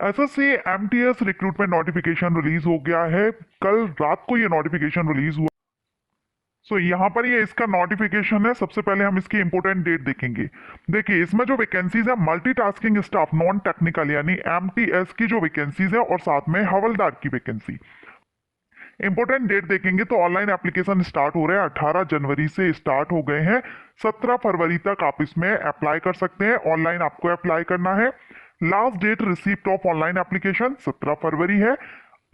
SSC MTS recruitment notification release हो गया है। कल रात को ये नोटिफिकेशन रिलीज हुआ। यहाँ पर ये इसका नोटिफिकेशन है। सबसे पहले हम इसकी इंपॉर्टेंट डेट देखेंगे। देखिए, इसमें जो वैकेंसीज है मल्टीटास्किंग स्टाफ नॉन टेक्निकल यानी एमटीएस की जो वैकेंसीज है और साथ में हवलदार की वैकेंसी। इंपॉर्टेंट डेट देखेंगे तो ऑनलाइन एप्लीकेशन स्टार्ट हो रहे हैं, 18 जनवरी से स्टार्ट हो गए हैं। 17 फरवरी तक आप इसमें अप्लाई कर सकते हैं। ऑनलाइन आपको अप्लाई करना है। Last date receipt of online application 17 फरवरी है।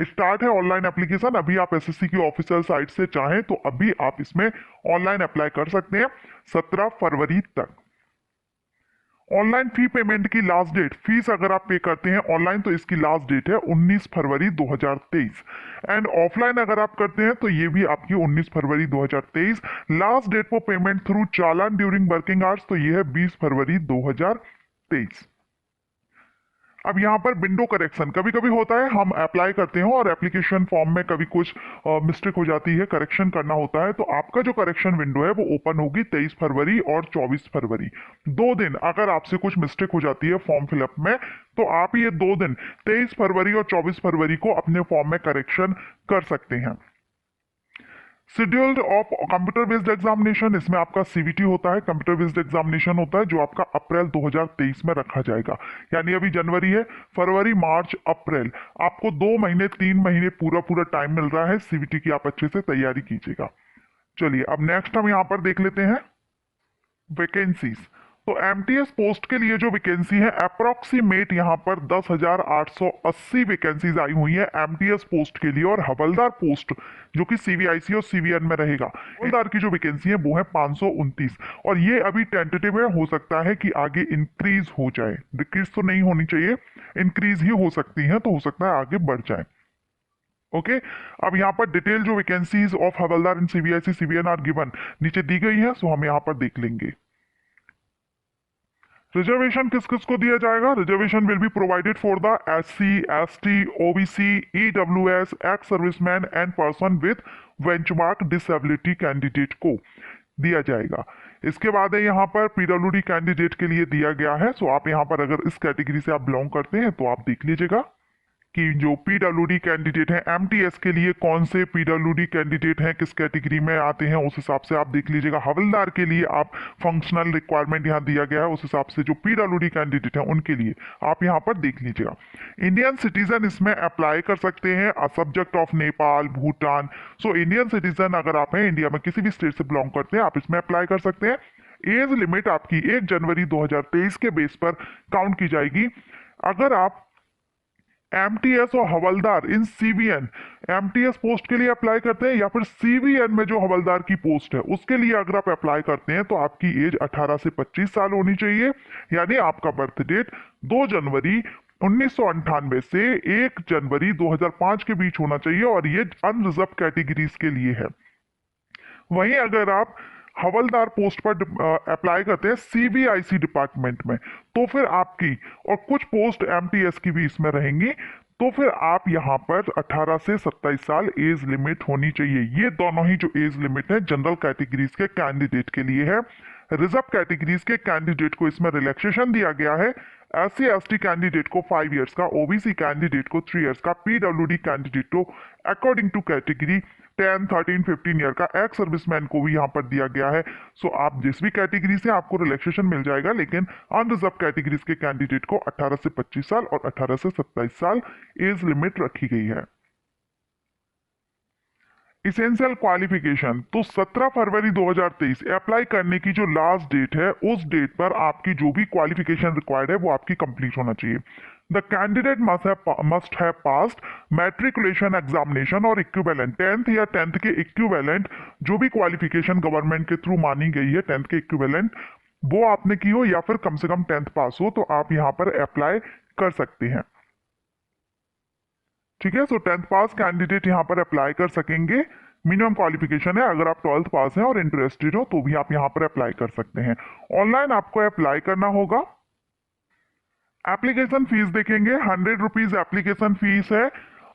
स्टार्ट है ऑनलाइन एप्लीकेशन। अभी आप एसएससी की ऑफिशियल साइट से चाहें तो अभी आप इसमें ऑनलाइन अप्लाई कर सकते हैं 17 फरवरी तक। ऑनलाइन फी पेमेंट की लास्ट डेट, फीस अगर आप पे करते हैं ऑनलाइन तो इसकी लास्ट डेट है 19 फरवरी 2023। एंड ऑफलाइन अगर आप करते हैं तो ये भी आपकी 19 फरवरी 2023। Last date for payment through challan during working hours तो ये है 20 फरवरी 2023। अब यहाँ पर विंडो करेक्शन कभी कभी होता है, हम अप्लाई करते हैं और एप्लीकेशन फॉर्म में कभी कुछ मिस्टेक हो जाती है, करेक्शन करना होता है, तो आपका जो करेक्शन विंडो है वो ओपन होगी 23 फरवरी और 24 फरवरी। 2 दिन अगर आपसे कुछ मिस्टेक हो जाती है फॉर्म फिलअप में तो आप ये 2 दिन 23 फरवरी और 24 फरवरी को अपने फॉर्म में करेक्शन कर सकते हैं। Scheduled of computer based examination, इसमें आपका सीवीटी होता है, कंप्यूटर बेस्ड एग्जामिनेशन होता है जो आपका अप्रैल 2023 में रखा जाएगा। यानी अभी जनवरी है, फरवरी मार्च अप्रैल, आपको 2 महीने 3 महीने पूरा पूरा टाइम मिल रहा है। सीवीटी की आप अच्छे से तैयारी कीजिएगा। चलिए अब नेक्स्ट हम यहाँ पर देख लेते हैं वैकेंसीज। तो एमटीएस पोस्ट के लिए जो वैकेंसी है अप्रोक्सीमेट यहाँ पर 10,880 वैकेंसीज आई हुई है एमटीएस पोस्ट के लिए। और हवलदार पोस्ट जो कि सीवीआईसी और सीवीएन में रहेगा, हवलदार की जो वैकेंसी है वो है 529। और ये अभी टेंटेटिव है, हो सकता है कि आगे इंक्रीज हो जाए, डिक्रीज तो नहीं होनी चाहिए, इंक्रीज ही हो सकती है, तो हो सकता है आगे बढ़ जाए। ओके अब यहाँ पर डिटेल जो वैकेंसीज ऑफ हवलदार इन सीवीआईसी सीवीएन आर गिवन नीचे दी गई है, सो हम यहाँ पर देख लेंगे। रिजर्वेशन किस किस को दिया जाएगा? Reservation will be provided for the SC, ST, OBC, EWS, ex serviceman and person with benchmark disability candidate को दिया जाएगा। इसके बाद है यहाँ पर पीडब्ल्यूडी कैंडिडेट के लिए दिया गया है। सो आप यहाँ पर अगर इस कैटेगरी से आप बिलोंग करते हैं तो आप देख लीजिएगा कि जो पीडब्ल्यूडी कैंडिडेट हैं एमटीएस के लिए कौन से पीडब्ल्यूडी कैंडिडेट हैं, किस कैटेगरी में आते हैं, उस हिसाब से आप देख लीजिएगा। हवलदार के लिए आप फंक्शनल रिक्वायरमेंट यहाँ दिया गया है, उस हिसाब से जो पीडब्ल्यूडी कैंडिडेट हैं उनके लिए आप यहाँ पर देख लीजिएगा। इंडियन सिटीजन इसमें अप्लाई कर सकते हैं, subject of Nepal, Bhutan. So Indian citizen अगर आप हैं, इंडिया में किसी भी स्टेट से बिलोंग करते हैं, आप इसमें अप्लाई कर सकते हैं। एज लिमिट आपकी 1 जनवरी 2023 के बेस पर काउंट की जाएगी। अगर आप एमटीएस और हवलदार इन सीवीएन, एमटीएस पोस्ट के लिए अप्लाई करते हैं या फिर सीवीएन में जो हवलदार की पोस्ट है उसके लिए अगर आप अप्लाई करते हैं तो आपकी एज 18 से 25 साल होनी चाहिए। यानी आपका बर्थ डेट 2 जनवरी 1998 से 1 जनवरी 2005 के बीच होना चाहिए और ये अनरिजर्व कैटेगरीज के लिए है। वहीं अगर आप हवलदार पोस्ट पर अप्लाई करते हैं सीबीआईसी डिपार्टमेंट में तो फिर आपकी, और कुछ पोस्ट एमटीएस की भी इसमें रहेंगी, तो फिर आप यहाँ पर 18 से 27 साल एज लिमिट होनी चाहिए। ये दोनों ही जो एज लिमिट है जनरल कैटेगरीज के कैंडिडेट के लिए है। रिजर्व कैटेगरीज के कैंडिडेट को इसमें रिलैक्सेशन दिया गया है। एससी एसटी कैंडिडेट को 5 इयर्स का, ओबीसी कैंडिडेट को 3 इयर्स का, पीडब्ल्यूडी कैंडिडेट को अकॉर्डिंग टू कैटेगरी 10, 13, 15 ईयर का, एक्स सर्विसमैन को भी यहाँ पर दिया गया है। सो आप जिस भी कैटेगरी से आपको रिलैक्सेशन मिल जाएगा, लेकिन अनरिजर्व कैटेगरीज के कैंडिडेट को 18 से 25 साल और 18 से 27 साल एज लिमिट रखी गई है। इसेंशियल क्वालिफिकेशन, तो 17 फरवरी 2023 अप्लाई करने की जो लास्ट डेट है उस डेट पर आपकी जो भी क्वालिफिकेशन रिक्वायर्ड है वो आपकी कंप्लीट होना चाहिए। The candidate must have passed matriculation examination और इक्विवेलेंट 10th या 10th के इक्विवेलेंट जो भी क्वालिफिकेशन गवर्नमेंट के थ्रू मानी गई है 10th के इक्विवेलेंट वो आपने की हो या फिर कम से कम 10th पास हो तो आप यहाँ पर अप्लाई कर सकते हैं। ठीक है, सो 10th पास कैंडिडेट यहाँ पर अप्लाई कर सकेंगे। मिनिमम क्वालिफिकेशन है, अगर आप 12th पास हैं और इंटरेस्टेड हो तो भी आप यहाँ पर अप्लाई कर सकते हैं। ऑनलाइन आपको अप्लाई करना होगा। एप्लीकेशन फीस देखेंगे, 100 रुपीज एप्लीकेशन फीस है।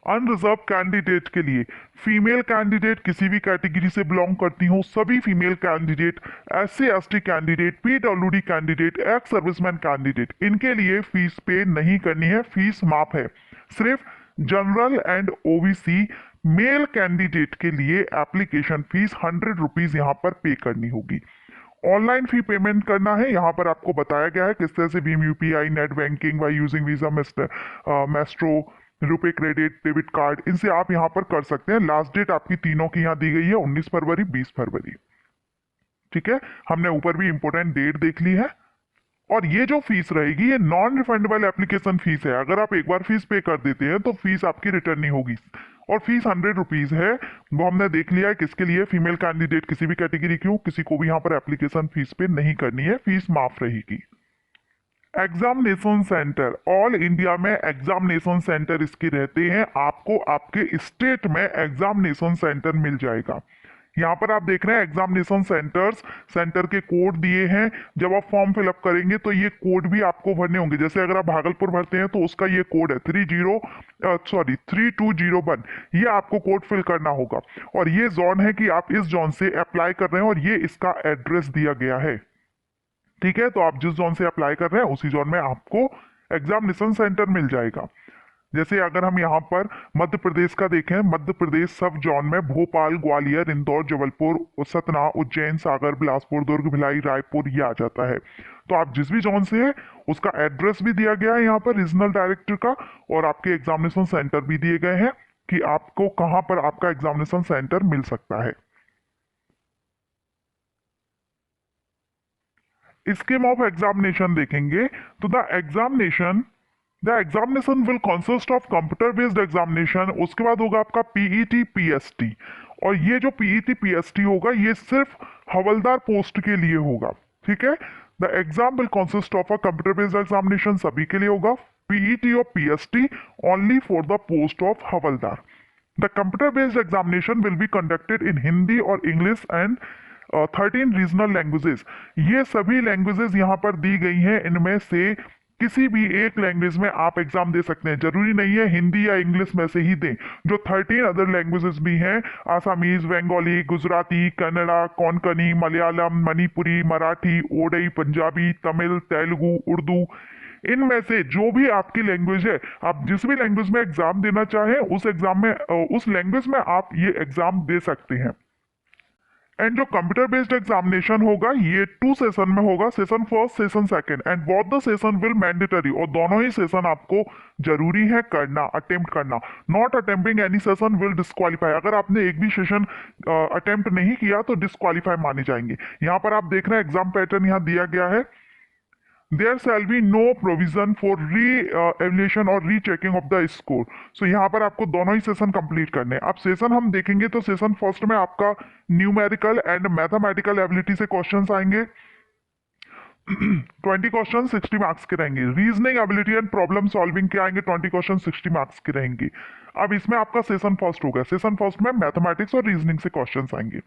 अनरिजर्व कैंडिडेट के लिए फीमेल कैंडिडेट किसी भी कैटेगरी से बिलोंग करती हो, सभी female candidate, SC ST candidate, PWD candidate, ex serviceman candidate, इनके लिए फीस पे नहीं करनी है, फीस माफ है। सिर्फ general and OBC male candidate के लिए एप्लीकेशन फीस 100 रुपीज यहाँ पर पे करनी होगी। ऑनलाइन फी पेमेंट करना है, यहाँ पर आपको बताया गया है किस तरह से Bhim UPI, net banking by using visa, maestro, RuPay credit, debit card, इनसे आप यहाँ पर कर सकते हैं। लास्ट डेट आपकी तीनों की यहाँ दी गई है 19 फरवरी, 20 फरवरी। ठीक है, हमने ऊपर भी इंपॉर्टेंट डेट देख ली है। और ये जो फीस रहेगी ये नॉन रिफंडेबल एप्लीकेशन फीस है। अगर आप एक बार फीस पे कर देते हैं तो फीस आपकी रिटर्न नहीं होगी। और फीस 100 रुपीज है, वो हमने देख लिया है किसके लिए, फीमेल कैंडिडेट किसी भी कैटेगरी की हो, किसी को भी यहाँ पर एप्लीकेशन फीस पे नहीं करनी है, फीस माफ रहेगी। एग्जामिनेशन सेंटर, ऑल इंडिया में एग्जामिनेशन सेंटर इसके रहते हैं, आपको आपके स्टेट में एग्जामिनेशन सेंटर मिल जाएगा। यहाँ पर आप देख रहे हैं एग्जामिनेशन सेंटर्स, सेंटर के कोड दिए हैं। जब आप फॉर्म फिलअप करेंगे तो ये कोड भी आपको भरने होंगे। जैसे अगर आप भागलपुर भरते हैं तो उसका ये कोड है 3201, ये आपको कोड फिल करना होगा। और ये जोन है कि आप इस जोन से अप्लाई कर रहे हैं और ये इसका एड्रेस दिया गया है। ठीक है, तो आप जिस जोन से अप्लाई कर रहे हैं उसी जोन में आपको एग्जामिनेशन सेंटर मिल जाएगा। जैसे अगर हम यहाँ पर मध्य प्रदेश का देखें, मध्य प्रदेश सब जोन में भोपाल, ग्वालियर, इंदौर, जबलपुर, सतना, उज्जैन, सागर, बिलासपुर, दुर्ग, भिलाई, रायपुर, ये आ जाता है। तो आप जिस भी जोन से है उसका एड्रेस भी दिया गया है यहाँ पर रीजनल डायरेक्टर का, और आपके एग्जामिनेशन सेंटर भी दिए गए हैं कि आपको कहाँ पर आपका एग्जामिनेशन सेंटर मिल सकता है। स्कीम ऑफ एग्जामिनेशन देखेंगे तो the examination will consist of computer based examination, उसके बाद होगा आपका PET PST। और ये जो PET PST होगा ये सिर्फ हवलदार पोस्ट के लिए होगा। ठीक है, the exam will consist of a computer based examination, सभी के लिए होगा। PET और PST only for the post of havildar. The computer based examination will be conducted in Hindi और इंग्लिश एंड 13 रीजनल लैंग्वेजेस। ये सभी लैंग्वेजेस यहाँ पर दी गई हैं, इनमें से किसी भी एक लैंग्वेज में आप एग्जाम दे सकते हैं, जरूरी नहीं है हिंदी या इंग्लिश में से ही दें। जो 13 अदर लैंग्वेजेस भी हैं, आसामीज, बंगाली, गुजराती, कन्नड़ा, कोंकणी, मलयालम, मणिपुरी, मराठी, ओडई, पंजाबी, तमिल, तेलुगु, उर्दू, इनमें से जो भी आपकी लैंग्वेज है, आप जिस भी लैंग्वेज में एग्जाम देना चाहें उस एग्जाम में उस लैंग्वेज में आप ये एग्जाम दे सकते हैं। एंड जो कंप्यूटर बेस्ड एग्जामिनेशन होगा ये 2 सेशन में होगा, session first, session second, and both the session will mandatory, और दोनों ही सेशन आपको जरूरी है करना, अटेम्प्ट करना। Not attempting any session will disqualify, अगर आपने एक भी सेशन अटेम्प्ट नहीं किया तो डिस्क्वालीफाई माने जाएंगे। यहाँ पर आप देख रहे हैं एग्जाम पैटर्न यहाँ दिया गया है। There shall be no provision for re-evaluation और rechecking of the score. So यहाँ पर आपको दोनों ही सेशन कंप्लीट करने हैं। अब सेशन हम देखेंगे तो सेशन फर्स्ट में आपका न्यूमेरिकल एंड मैथमेटिकल एबिलिटी से क्वेश्चंस आएंगे। 20 क्वेश्चन 60 मार्क्स के रहेंगे। Reasoning ability and problem solving के आएंगे 20 क्वेश्चन 60 मार्क्स के रहेंगे। अब इसमें आपका सेशन फर्स्ट होगा, सेशन फर्स्ट में मैथमेटिक्स और रीजनिंग से क्वेश्चंस आएंगे।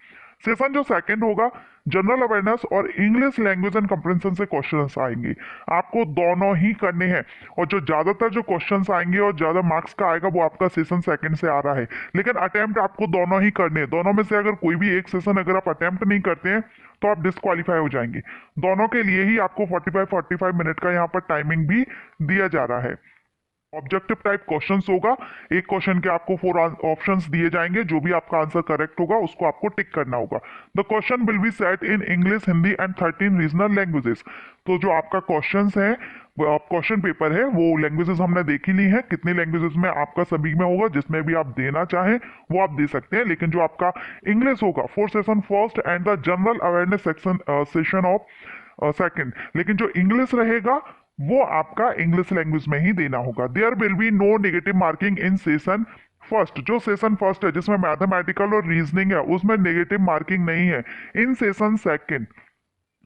सेशन जो सेकंड होगा जनरल अवेयरनेस और इंग्लिश लैंग्वेज एंड कंप्रेंशन से क्वेश्चंस आएंगे। आपको दोनों ही करने हैं, और जो ज्यादातर जो क्वेश्चंस आएंगे और ज्यादा मार्क्स का आएगा वो आपका सेशन सेकंड से आ रहा है। लेकिन अटेम्प्ट आपको दोनों ही करने हैं, दोनों में से अगर कोई भी एक सेशन अगर आप अटेम्प्ट नहीं करते हैं तो आप डिस्क्वालीफाई हो जाएंगे। दोनों के लिए ही आपको 45 मिनट का यहाँ पर टाइमिंग भी दिया जा रहा है। ऑब्जेक्टिव टाइप क्वेश्चंस होगा, एक क्वेश्चन के आपको 4 ऑप्शंस दिए जाएंगे, जो भी आपका आंसर करेक्ट होगा उसको आपको टिक करना होगा। The question will be set in English, Hindi and 13 regional languages. तो जो आपका क्वेश्चंस है, क्वेश्चन पेपर है, वो लैंग्वेजेस हमने देखी ली है, कितनी लैंग्वेजेस में आपका सभी में होगा, जिसमें भी आप देना चाहें वो आप दे सकते हैं। लेकिन जो आपका इंग्लिश होगा for session first and the general awareness session of second, लेकिन जो इंग्लिश रहेगा वो आपका इंग्लिश लैंग्वेज में ही देना होगा। There will be no negative marking in session first. जो सेशन फर्स्ट है जिसमें मैथमेटिकल और रीजनिंग है उसमें नेगेटिव मार्किंग नहीं है। In session second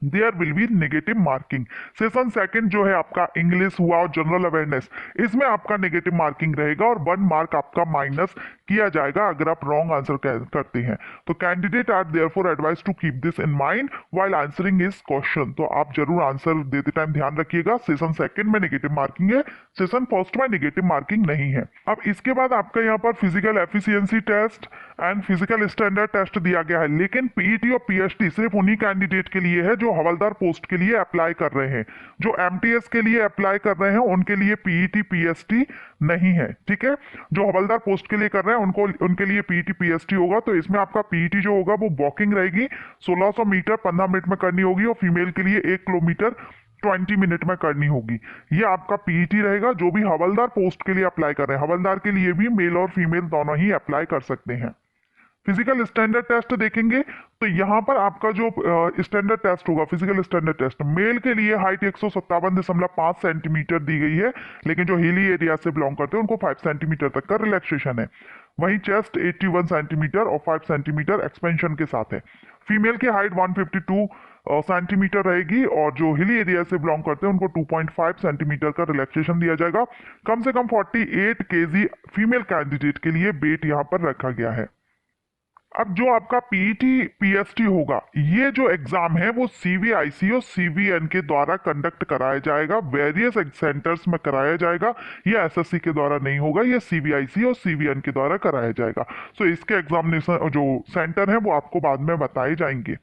there will be negative marking. Session second जो है आपका इंग्लिश हुआ और जनरल अवेयरनेस, इसमें आपका नेगेटिव मार्किंग रहेगा और 1 मार्क आपका माइनस किया जाएगा अगर आप रॉन्ग आंसर करते हैं। तो candidate are therefore advise to keep this in mind while answering इस क्वेश्चन। तो आप जरूर आंसर देते टाइम ध्यान रखिएगा, सेशन सेकंड में नेगेटिव मार्किंग है, सेशन फर्स्ट में नेगेटिव मार्किंग नहीं है। अब इसके बाद आपका यहाँ पर physical efficiency test and physical standard test दिया गया है, लेकिन पीईटी और पीएचडी सिर्फ उन्हीं कैंडिडेट के लिए है जो हवलदार पोस्ट के लिए अप्लाई कर रहे हैं। जो एमटीएस के लिए अप्लाई कर रहे हैं उनके लिए पीईटी पीएचडी नहीं है, ठीक है। जो हवलदार पोस्ट के लिए कर रहे हैं उनके लिए पीईटी पीएचडी होगा। तो इसमें आपका पीईटी जो होगा वो वॉकिंग रहेगी, 1600 मीटर 15 मिनट में करनी होगी और फीमेल के लिए 1 किलोमीटर 20 मिनट में करनी होगी। ये आपका पीईटी रहेगा जो भी हवलदार पोस्ट के लिए अप्लाई कर रहे हैं। हवलदार के लिए भी मेल और फीमेल दोनों ही अप्लाई कर सकते हैं। फिजिकल स्टैंडर्ड टेस्ट देखेंगे तो यहाँ पर आपका जो स्टैंडर्ड टेस्ट होगा, फिजिकल स्टैंडर्ड टेस्ट, मेल के लिए हाइट 157.5 सेंटीमीटर दी गई है, लेकिन जो हिली एरिया से बिलोंग करते हैं उनको 5 सेंटीमीटर तक का रिलैक्सेशन है। वहीं चेस्ट 81 सेंटीमीटर और 5 सेंटीमीटर एक्सपेंशन के साथ है। फीमेल की हाइट 152 सेंटीमीटर रहेगी और जो हिली एरिया से बिलोंग करते हैं उनको 2.5 सेंटीमीटर का रिलैक्सेशन दिया जाएगा। कम से कम 48 केजी फीमेल कैंडिडेट के लिए वेट यहाँ पर रखा गया है। अब जो आपका पीईटी पीएचडी होगा, ये जो एग्जाम है वो सीवीआईसी और सीवीएन के द्वारा कंडक्ट कराया जाएगा, वेरियस सेंटर्स में कराया जाएगा। ये एसएससी के द्वारा नहीं होगा, ये सीवीआईसी और सीवीएन के द्वारा कराया जाएगा। सो इसके एग्जामिनेशन जो सेंटर है वो आपको बाद में बताए जाएंगे।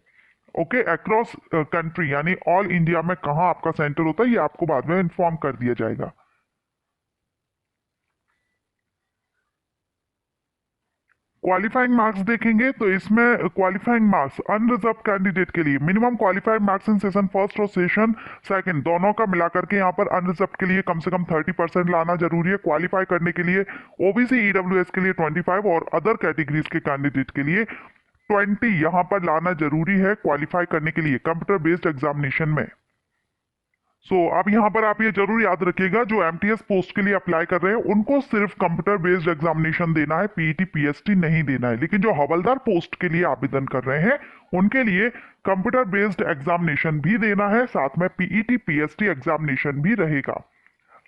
ओके, अक्रॉस कंट्री यानी ऑल इंडिया में कहाँ आपका सेंटर होता है ये आपको बाद में इन्फॉर्म कर दिया जाएगा। क्वालिफाइंग मार्क्स देखेंगे तो इसमें क्वालिफाइंग मार्क्स अनरिजर्व कैंडिडेट के लिए minimum qualified marks in session first और सेशन सेकंड दोनों का मिलाकर के यहाँ पर अनरिजर्व के लिए कम से कम 30% लाना जरूरी है। क्वालिफाई करने के लिए ओबीसी ईडब्ल्यूएस के लिए 25 और अदर कैटेगरीज के कैंडिडेट के लिए 20 यहाँ पर लाना जरूरी है क्वालिफाई करने के लिए कंप्यूटर बेस्ड एग्जामिनेशन में। अब यहाँ पर आप ये जरूर याद रखिएगा, जो एमटीएस पोस्ट के लिए अप्लाई कर रहे हैं उनको सिर्फ कंप्यूटर बेस्ड एग्जामिनेशन देना है, पीईटी पीएचडी नहीं देना है। लेकिन जो हवलदार पोस्ट के लिए आवेदन कर रहे हैं उनके लिए कंप्यूटर बेस्ड एग्जामिनेशन भी देना है, साथ में पीईटी पीएचडी एग्जामिनेशन भी रहेगा।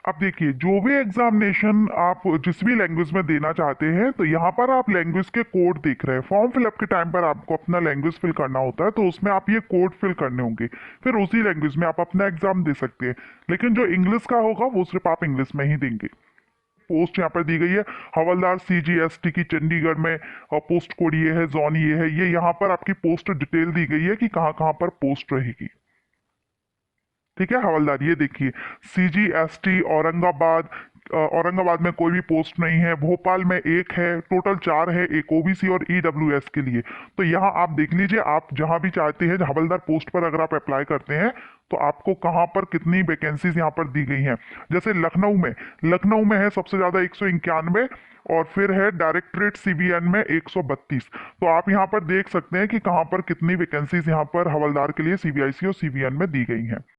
अब देखिए, जो भी एग्जामिनेशन आप जिस भी लैंग्वेज में देना चाहते हैं तो यहाँ पर आप लैंग्वेज के कोड देख रहे हैं। फॉर्म फिलअप के टाइम पर आपको अपना लैंग्वेज फिल करना होता है, तो उसमें आप ये कोड फिल करने होंगे, फिर उसी लैंग्वेज में आप अपना एग्जाम दे सकते हैं। लेकिन जो इंग्लिश का होगा वो सिर्फ आप इंग्लिश में ही देंगे। पोस्ट यहाँ पर दी गई है हवलदार सीजीएसटी की चंडीगढ़ में, और पोस्ट कोड ये है, जोन ये है, ये यहाँ पर आपकी पोस्ट डिटेल दी गई है कि कहाँ कहाँ पर पोस्ट रहेगी। ठीक है, हवलदार ये देखिए सीजीएसटी औरंगाबाद, औरंगाबाद में कोई भी पोस्ट नहीं है, भोपाल में एक है, टोटल 4 है, एक ओबीसी और ईडब्ल्यूएस के लिए। तो यहाँ आप देख लीजिए, आप जहां भी चाहते हैं हवलदार पोस्ट पर अगर आप अप्लाई करते हैं तो आपको कहाँ पर कितनी वैकेंसीज यहाँ पर दी गई हैं। जैसे लखनऊ में है सबसे ज्यादा 191 और फिर है डायरेक्टरेट सीवीएन में 132। तो आप यहाँ पर देख सकते हैं कि कहाँ पर कितनी वैकेंसीज यहाँ पर हवलदार के लिए सीबीआईसी और सीवीएन में दी गई हैं।